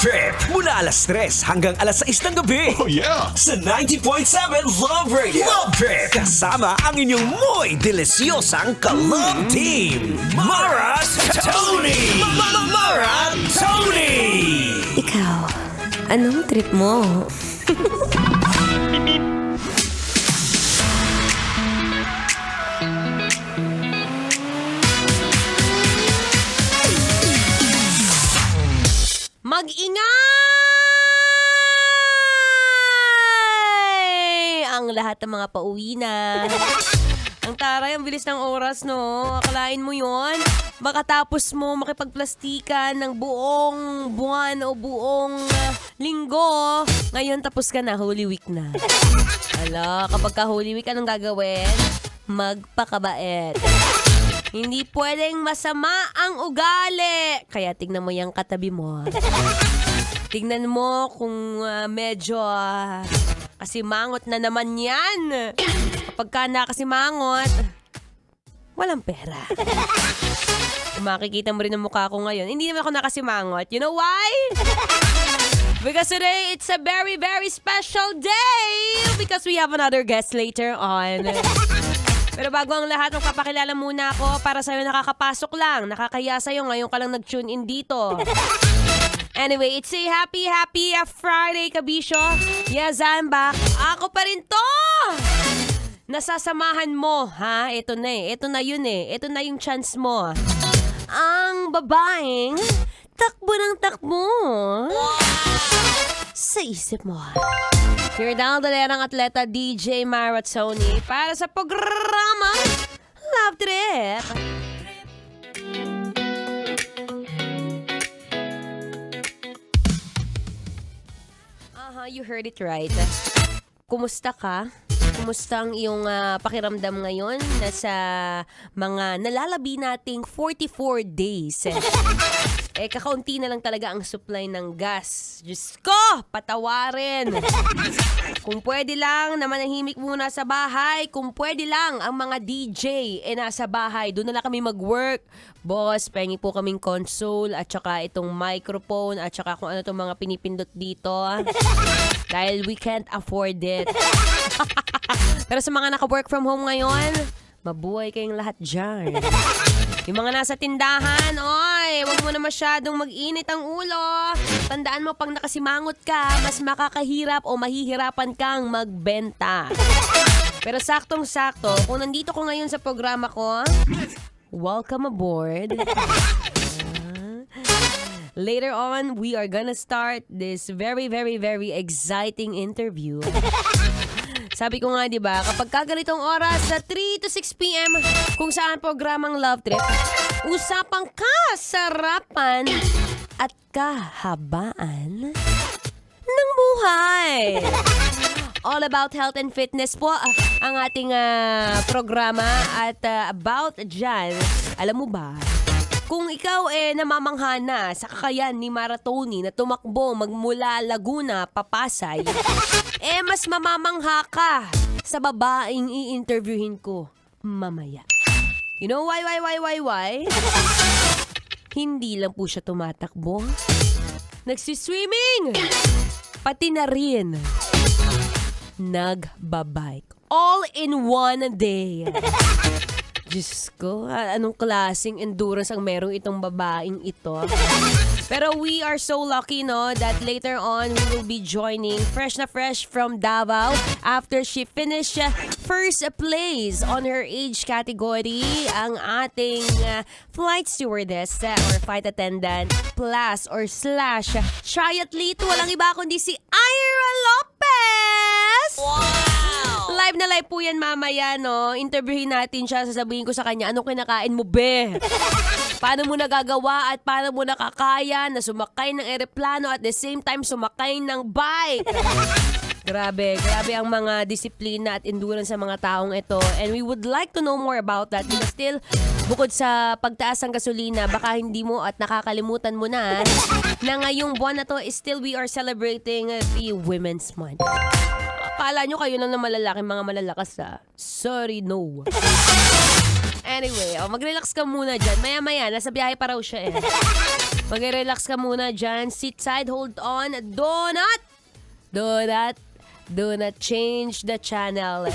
Trip mula alas 3 hanggang alas 6 ng gabi. Oh yeah! Sa 90.7 Love Radio. Love Trip. Kasama ang inyong muy delisyosang ka-love team. Mara's Tony! Mara Tony! Ikaw, anong trip mo? Mag-ingay! Ang lahat ng mga pauwi na. Ang taray, ang bilis ng oras, no? Akalain mo yon? Makatapos mo makipagplastikan ng buong buwan o buong linggo. Ngayon, tapos ka na. Holy Week na. Ala, kapag ka Holy Week, anong gagawin? Magpakabait. Hindi pwedeng masama ang ugali. Kaya tignan mo yung katabi mo. Tignan mo kung medyo kasimangot na naman yan. Kapag ka nakasimangot, walang pera. Kung makikita mo rin ang mukha ko ngayon, hindi naman ako nakasimangot. You know why? Because today, it's a very, very special day. Because we have another guest later on. Pero bago ang lahat, magpapakilala muna ako para sa'yo nakakapasok lang. Nakakaya sa'yo, ngayon ka lang nag-tune in dito. Anyway, it's a happy Friday, kabisyo. Yes, I'm back. Ako pa rin to! Nasasamahan mo, ha? Ito na eh. Ito na yun eh. Ito na yung chance mo. Ang babaeng takbo ng takbo. Sa isip mo. Your daldalerang atleta DJ Mara Tony para sa programa Love Trip. You heard it right. Kumusta ka? Kumusta ang iyong pakiramdam ngayon na sa mga nalalabi nating 44 days? Kakaunti na lang talaga ang supply ng gas. Diyos ko, patawarin. Kung pwede lang na manahimik muna sa bahay. Kung pwede lang ang mga DJ nasa bahay. Doon na lang kami mag-work. Boss, pengi po kaming console at saka itong microphone at saka kung ano itong mga pinipindot dito. Dahil we can't afford it. Pero sa mga naka-work from home ngayon, mabuhay kayong lahat dyan. Yung mga nasa tindahan, oy, wag mo na masyadong mag-init ang ulo. Tandaan mo, pag nakasimangot ka, mas makakahirap o mahihirapan kang magbenta. Pero saktong-sakto, kung nandito ko ngayon sa programa ko, welcome aboard. Later on, we are gonna start this very, very, very exciting interview. Sabi ko nga, di ba, kapag kaganitong oras sa 3 to 6 p.m. kung saan programang Love Trip, usapang kasarapan at kahabaan ng buhay. All about health and fitness po ang ating programa at about dyan, alam mo ba, kung ikaw namamangha na sa kakayan ni Mara Tony na tumakbo magmula Laguna, Papasay, mas mamamangha ka sa babaeng i-interviewin ko mamaya. You know why? Hindi lang po siya tumatakbo. Nagsiswimming! Pati na rin nagbabike. All in one day. Diyos ko, anong klaseng endurance ang merong itong babaeng ito. Pero we are so lucky, no, that later on we will be joining fresh na fresh from Davao after she finished first place on her age category, ang ating flight stewardess or flight attendant plus or slash triathlete. Walang iba kundi si Ira Lopez! Wow! Live na live po yan mamaya, no? Interviewin natin siya, sasabihin ko sa kanya, anong kinakain mo, be? Paano mo nagagawa at paano mo nakakaya na sumakay ng eroplano at the same time sumakay ng bike? Grabe ang mga disiplina at endurance sa mga taong ito. And we would like to know more about that. Because still, bukod sa pagtaas ng gasolina, baka hindi mo at nakakalimutan mo na ngayong buwan na to, still we are celebrating the Women's Month. Akala nyo kayo lang na malalaki, mga malalakas Sorry, no. Anyway, mag-relax ka muna dyan. Maya-maya, nasa biyahe pa raw siya Mag-relax ka muna dyan. Sit side, hold on. Do not change the channel.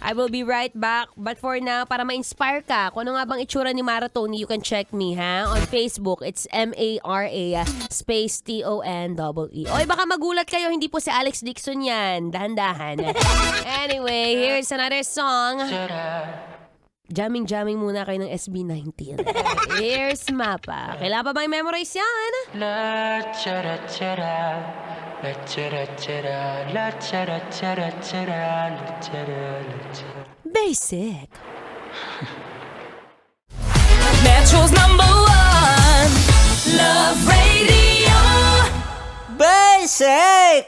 I will be right back. But for now, para ma-inspire ka, kung ano nga bang itsura ni Mara Tony, you can check me, ha? On Facebook, it's M-A-R-A space T-O-N-E-E. Oy, baka magulat kayo, hindi po si Alex Dixon yan. Dahan-dahan. Anyway, here's another song. Jamming muna kayo ng SB19. Here's Mapa. Kailangan pa bang memorize yan? La chara chara, la chara chara, la chara chara chara, la chara la chara. Basic. Metro's #1 Love Radio. Basic!